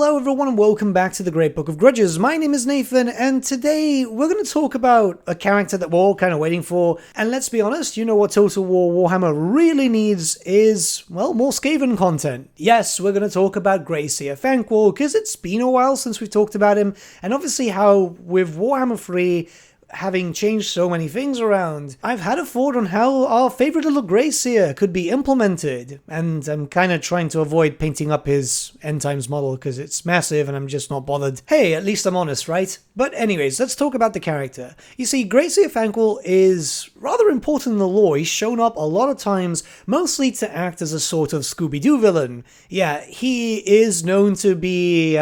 Hello everyone and welcome back to the Great Book of Grudges. My name is Nathan and today we're going to talk about a character that we're all kind of waiting for. And let's be honest, you know what Total War Warhammer really needs is, well, more Skaven content. Yes, we're going to talk about Grayseer Thanquol because it's been a while since we've talked about him. And obviously how with Warhammer 3 having changed so many things around, I've had a thought on how our favourite little Grayseer could be implemented, and I'm kind of trying to avoid painting up his end times model because it's massive and I'm just not bothered. Hey, at least I'm honest, right? But anyways, let's talk about the character. You see, Grayseer Thanquol is rather important in the lore. He's shown up a lot of times, mostly to act as a sort of Scooby-Doo villain. Yeah, he is known to be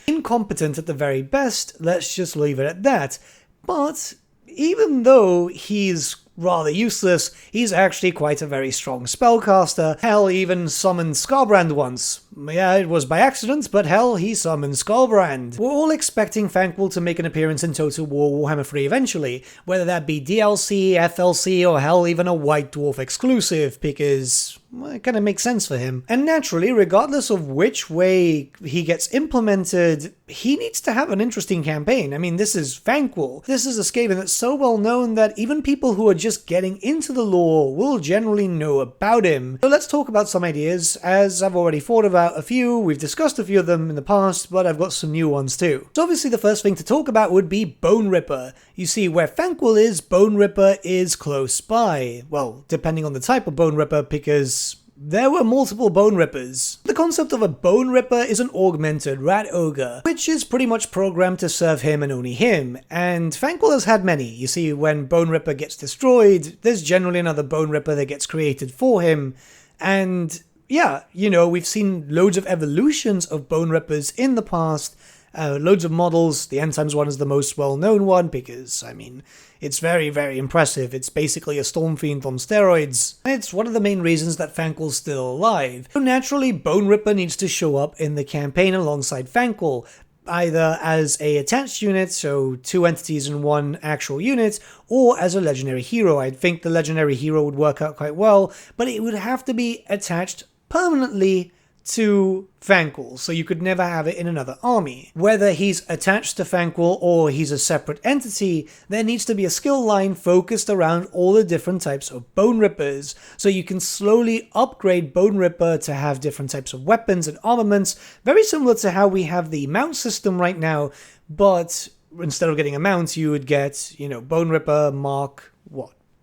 incompetent at the very best, let's just leave it at that. But even though he's rather useless, he's actually quite a very strong spellcaster. Hell, he even summoned Skarbrand once. Yeah, it was by accident, but hell, he summoned Skarbrand. We're all expecting Thanquol to make an appearance in Total War Warhammer 3 eventually, whether that be DLC, FLC, or hell, even a White Dwarf exclusive, because well, it kind of makes sense for him. And naturally, regardless of which way he gets implemented, he needs to have an interesting campaign. I mean, this is Thanquol. This is a Skaven that's so well known that even people who are just getting into the lore will generally know about him. So let's talk about some ideas, as I've already thought about a few. We've discussed a few of them in the past, but I've got some new ones too. So obviously the first thing to talk about would be Bone Ripper. You see, where Thanquol is, Bone Ripper is close by. Well, depending on the type of Bone Ripper, because there were multiple Bone Rippers. The concept of a Bone Ripper is an Augmented Red Oak, which is pretty much programmed to serve him and only him, and Thanquol has had many. You see, when Bone Ripper gets destroyed, there's generally another Bone Ripper that gets created for him, and yeah, you know, we've seen loads of evolutions of Bone Rippers in the past, loads of models. The End Times one is the most well-known one because, I mean, it's very, very impressive. It's basically a Storm Fiend on steroids. It's one of the main reasons that Thanquol's still alive. So naturally, Bone Ripper needs to show up in the campaign alongside Thanquol, either as a attached unit, so two entities in one actual unit, or as a legendary hero. I think the legendary hero would work out quite well, but it would have to be attached permanently to Thanquol, so you could never have it in another army. Whether he's attached to Thanquol or he's a separate entity, there needs to be a skill line focused around all the different types of Bone Rippers, so you can slowly upgrade Bone Ripper to have different types of weapons and armaments, very similar to how we have the mount system right now, but instead of getting a mount, you would get, you know, Bone Ripper Mark,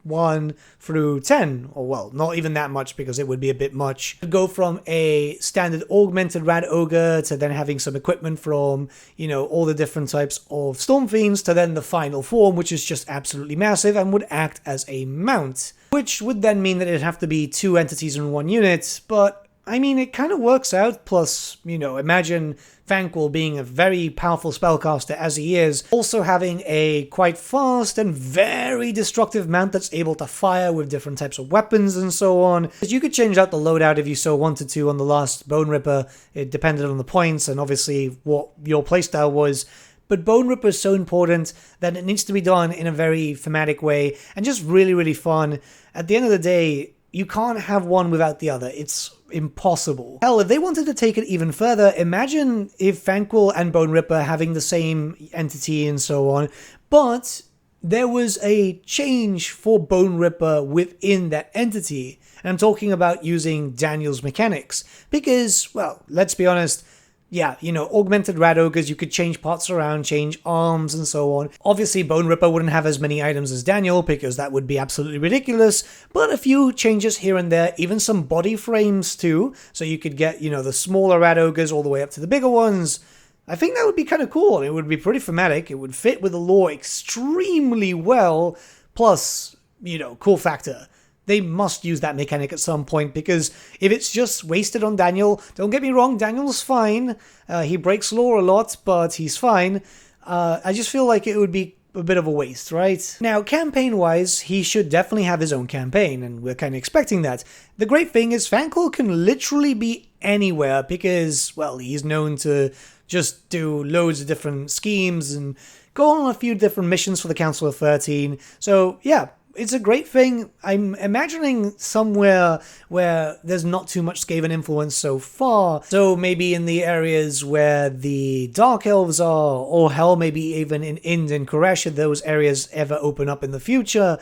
1 through 10, or well, not even that much because it would be a bit much. Go from a standard Augmented Red Oak to then having some equipment from, you know, all the different types of Storm Fiends to then the final form, which is just absolutely massive and would act as a mount, which would then mean that it'd have to be two entities in one unit, but I mean, it kind of works out. Plus, you know, imagine Thanquol being a very powerful spellcaster as he is, also having a quite fast and very destructive mount that's able to fire with different types of weapons and so on. You could change out the loadout if you so wanted to on the last Bone Ripper. It depended on the points and obviously what your playstyle was. But Bone Ripper is so important that it needs to be done in a very thematic way and just really, really fun. At the end of the day, you can't have one without the other. It's impossible. Hell, if they wanted to take it even further, imagine if Thanquol and Bone Ripper having the same entity and so on, but there was a change for Bone Ripper within that entity. And I'm talking about using Daniel's mechanics. Because, well, let's be honest, yeah, you know, Augmented Red Oak, you could change parts around, change arms and so on. Obviously, Bone Ripper wouldn't have as many items as Daniel because that would be absolutely ridiculous, but a few changes here and there, even some body frames too, so you could get, you know, the smaller Red Ogres all the way up to the bigger ones. I think that would be kind of cool. It would be pretty thematic. It would fit with the lore extremely well, plus, you know, cool factor. They must use that mechanic at some point, because if it's just wasted on Daniel, don't get me wrong, Daniel's fine. He breaks lore a lot, but he's fine. I just feel like it would be a bit of a waste, right? Now, campaign-wise, he should definitely have his own campaign, and we're kind of expecting that. The great thing is Thanquol can literally be anywhere, because, well, he's known to just do loads of different schemes and go on a few different missions for the Council of 13. So, yeah, it's a great thing. I'm imagining somewhere where there's not too much Skaven influence so far. So maybe in the areas where the Dark Elves are, or hell, maybe even in Ind and Koresh, if those areas ever open up in the future.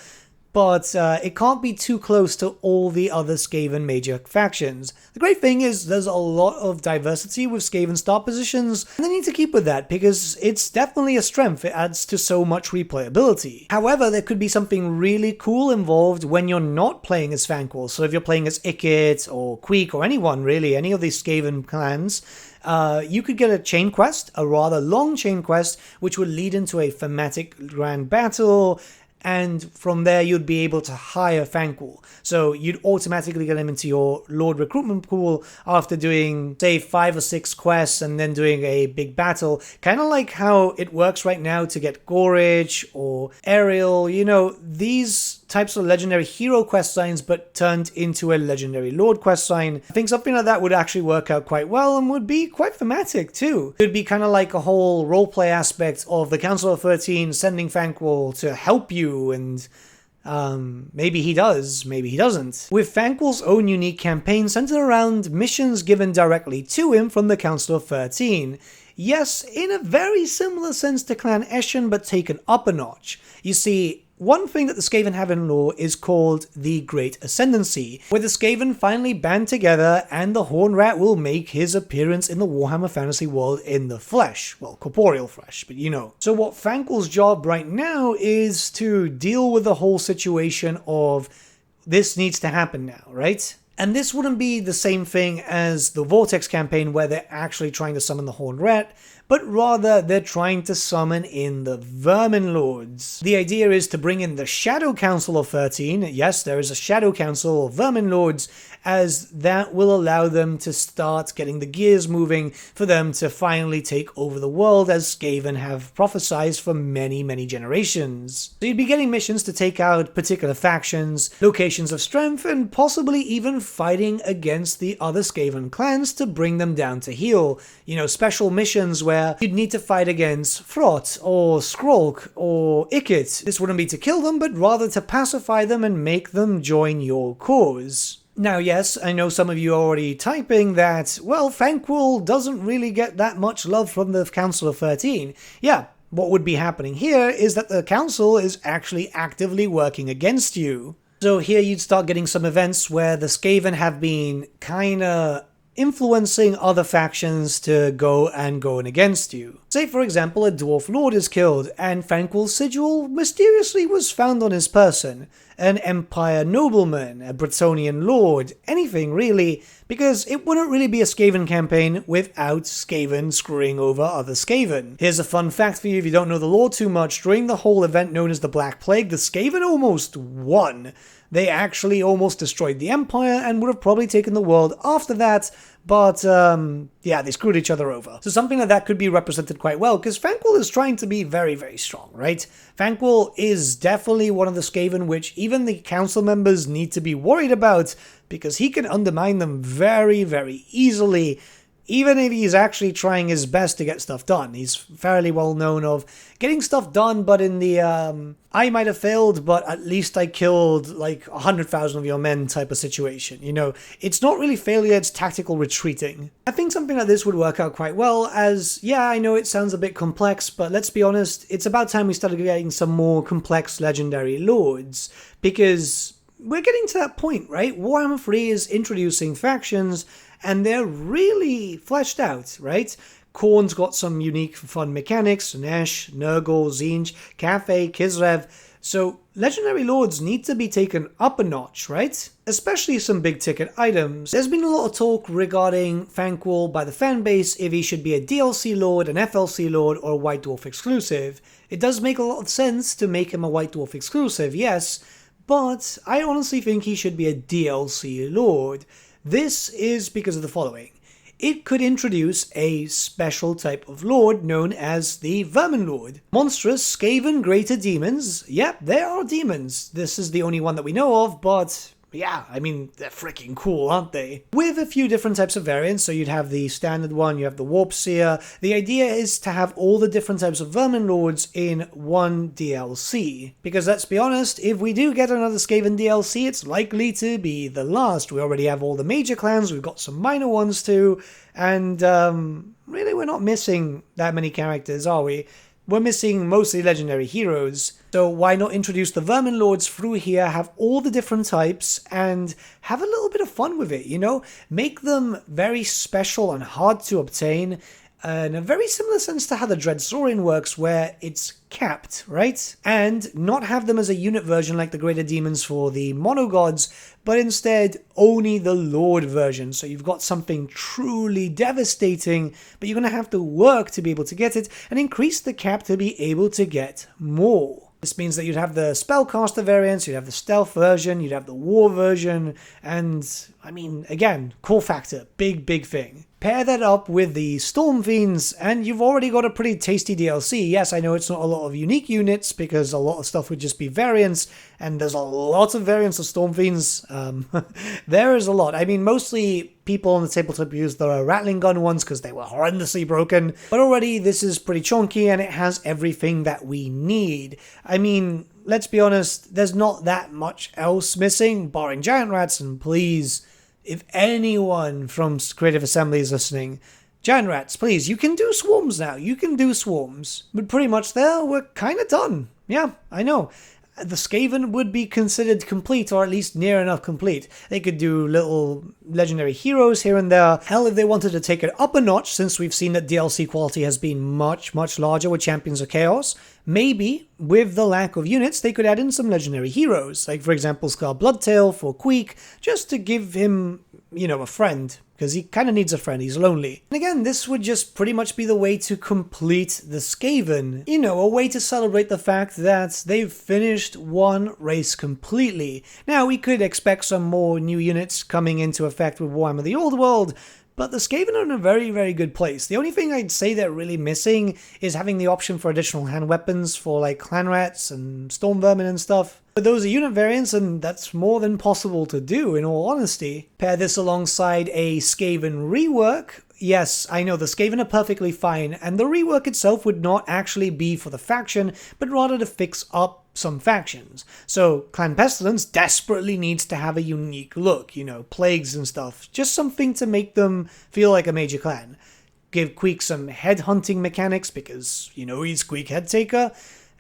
But it can't be too close to all the other Skaven major factions. The great thing is there's a lot of diversity with Skaven start positions, and they need to keep with that because it's definitely a strength. It adds to so much replayability. However, there could be something really cool involved when you're not playing as Thanquol. So if you're playing as Ikit or Queek or anyone really, any of these Skaven clans, you could get a chain quest, a rather long chain quest, which would lead into a thematic grand battle. And from there, you'd be able to hire Thanquol. So you'd automatically get him into your Lord recruitment pool after doing, say, 5 or 6 quests and then doing a big battle. Kind of like how it works right now to get Gorage or Ariel. You know, these types of legendary hero quest signs, but turned into a legendary Lord quest sign. I think something like that would actually work out quite well and would be quite thematic too. It would be kind of like a whole roleplay aspect of the Council of 13 sending Thanquol to help you, and maybe he does, maybe he doesn't. With Thanquol's own unique campaign centered around missions given directly to him from the Council of 13. Yes, in a very similar sense to Clan Eshin, but taken up a notch. You see, one thing that the Skaven have in lore is called the Great Ascendancy, where the Skaven finally band together and the Horn Rat will make his appearance in the Warhammer fantasy world in the flesh. Well, corporeal flesh, but you know. So what Thanquol's job right now is to deal with the whole situation of this needs to happen now, right? And this wouldn't be the same thing as the Vortex campaign where they're actually trying to summon the Horned Rat, but rather they're trying to summon in the Vermin Lords. The idea is to bring in the Shadow Council of 13, yes, there is a Shadow Council of Vermin Lords, as that will allow them to start getting the gears moving for them to finally take over the world, as Skaven have prophesied for many, many generations. So you'd be getting missions to take out particular factions, locations of strength, and possibly even fighting against the other Skaven clans to bring them down to heel. You know, special missions where you'd need to fight against Frot, or Skrolk, or Ikit. This wouldn't be to kill them, but rather to pacify them and make them join your cause. Now, yes, I know some of you are already typing that, well, Thanquol doesn't really get that much love from the Council of 13. Yeah, what would be happening here is that the Council is actually actively working against you. So here you'd start getting some events where the Skaven have been kinda influencing other factions to go in against you. Say, for example, a Dwarf Lord is killed, and Thanquol's sigil mysteriously was found on his person. An Empire nobleman, a Bretonnian lord, anything really, because it wouldn't really be a Skaven campaign without Skaven screwing over other Skaven. Here's a fun fact for you if you don't know the lore too much. During the whole event known as the Black Plague, the Skaven almost won. They actually almost destroyed the Empire and would have probably taken the world after that, but yeah, they screwed each other over. So something like that could be represented quite well, because Thanquol is trying to be very, very strong, right? Thanquol is definitely one of the Skaven which even the council members need to be worried about, because he can undermine them very, very easily, even if he's actually trying his best to get stuff done. He's fairly well known of getting stuff done, but in the, I might have failed, but at least I killed like 100,000 of your men type of situation. You know, it's not really failure, it's tactical retreating. I think something like this would work out quite well, as, yeah, I know it sounds a bit complex, but let's be honest, it's about time we started getting some more complex legendary lords, because we're getting to that point, right? Warhammer 3 is introducing factions, and they're really fleshed out, right? Khorne's got some unique fun mechanics, Nesh, Nurgle, Zinj, Cafe, Kislev. So legendary lords need to be taken up a notch, right? Especially some big ticket items. There's been a lot of talk regarding Thanquol by the fanbase if he should be a DLC lord, an FLC lord, or a White Dwarf exclusive. It does make a lot of sense to make him a White Dwarf exclusive, yes, but I honestly think he should be a DLC lord. This is because of the following. It could introduce a special type of lord known as the Vermin Lord. Monstrous, Skaven greater demons. Yep, there are demons. This is the only one that we know of, but yeah, I mean, they're freaking cool, aren't they? With a few different types of variants, so you'd have the standard one, you have the Warp Seer. The idea is to have all the different types of Vermin Lords in one DLC. Because let's be honest, if we do get another Skaven DLC, it's likely to be the last. We already have all the major clans, we've got some minor ones too, and really we're not missing that many characters, are we? We're missing mostly legendary heroes, so why not introduce the Vermin Lords through here, have all the different types, and have a little bit of fun with it, you know? Make them very special and hard to obtain, in a very similar sense to how the Dread Saurian works, where it's capped, right? And not have them as a unit version like the Greater Demons for the Monogods, but instead only the Lord version. So you've got something truly devastating, but you're going to have to work to be able to get it, and increase the cap to be able to get more. This means that you'd have the Spellcaster variants, you'd have the Stealth version, you'd have the War version, and, I mean, again, core factor, big thing. Pair that up with the Storm Fiends, and you've already got a pretty tasty DLC. Yes, I know it's not a lot of unique units, because a lot of stuff would just be variants, and there's a lot of variants of Storm Fiends. There is a lot. I mean, mostly people on the tabletop use the Rattling Gun ones, because they were horrendously broken, but already this is pretty chunky, and it has everything that we need. I mean, let's be honest, there's not that much else missing, barring Giant Rats, and please, if anyone from Creative Assembly is listening, Giant Rats, please, you can do swarms now. You can do swarms. But pretty much there, we're kind of done. Yeah, I know. The Skaven would be considered complete, or at least near enough complete. They could do little legendary heroes here and there. Hell, if they wanted to take it up a notch, since we've seen that DLC quality has been much larger with Champions of Chaos, maybe, with the lack of units, they could add in some legendary heroes. Like, for example, Scar Bloodtail for Queek, just to give him, you know, a friend. Because he kind of needs a friend, he's lonely. And again, this would just pretty much be the way to complete the Skaven. You know, a way to celebrate the fact that they've finished one race completely. Now, we could expect some more new units coming into effect with Warhammer the Old World, but the Skaven are in a very good place. The only thing I'd say they're really missing is having the option for additional hand weapons for like Clan Rats and Storm Vermin and stuff. But those are unit variants, and that's more than possible to do, in all honesty. Pair this alongside a Skaven rework. Yes, I know the Skaven are perfectly fine, and the rework itself would not actually be for the faction, but rather to fix up some factions. So Clan Pestilence desperately needs to have a unique look, you know, plagues and stuff. Just something to make them feel like a major clan. Give Queek some head-hunting mechanics, because, you know, he's Queek Headtaker.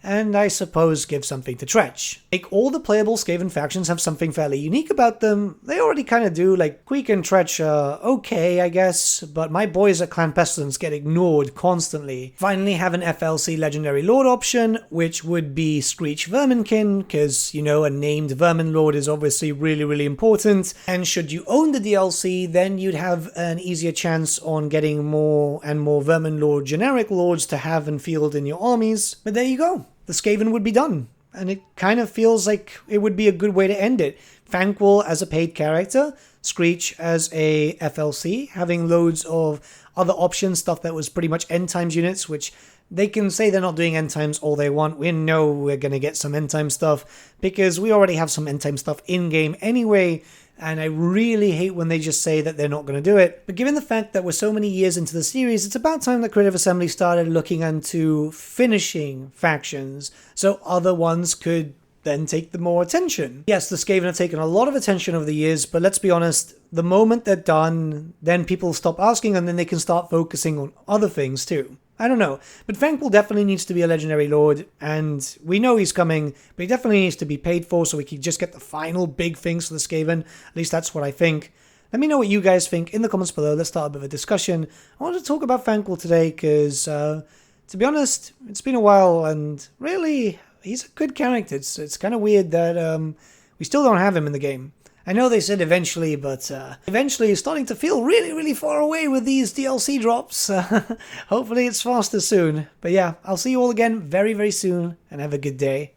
And I suppose give something to Tretch. Make all the playable Skaven factions have something fairly unique about them. They already kind of do, like Queek and Tretch are okay, I guess, but my boys at Clan Pestilence get ignored constantly. Finally have an FLC Legendary Lord option, which would be Screech Verminkin, because, you know, a named Vermin Lord is obviously really important. And should you own the DLC, then you'd have an easier chance on getting more and more Vermin Lord generic lords to have and field in your armies. But there you go. The Skaven would be done, and it kind of feels like it would be a good way to end it. Thanquol as a paid character, Screech as a FLC, having loads of other options, stuff that was pretty much end times units, which they can say they're not doing end times all they want. We know we're going to get some end time stuff, because we already have some end time stuff in-game anyway, and I really hate when they just say that they're not going to do it. But given the fact that we're so many years into the series, it's about time that Creative Assembly started looking into finishing factions, so other ones could then take the more attention. Yes, the Skaven have taken a lot of attention over the years, but let's be honest, the moment they're done, then people stop asking, and then they can start focusing on other things too. I don't know, but Thanquol definitely needs to be a Legendary Lord, and we know he's coming, but he definitely needs to be paid for so we can just get the final big things for the Skaven. At least that's what I think. Let me know what you guys think in the comments below. Let's start a bit of a discussion. I wanted to talk about Thanquol today because, to be honest, it's been a while, and really, he's a good character. It's kind of weird that we still don't have him in the game. I know they said eventually, but eventually is starting to feel really far away with these DLC drops. Hopefully it's faster soon. But yeah, I'll see you all again very soon, and have a good day.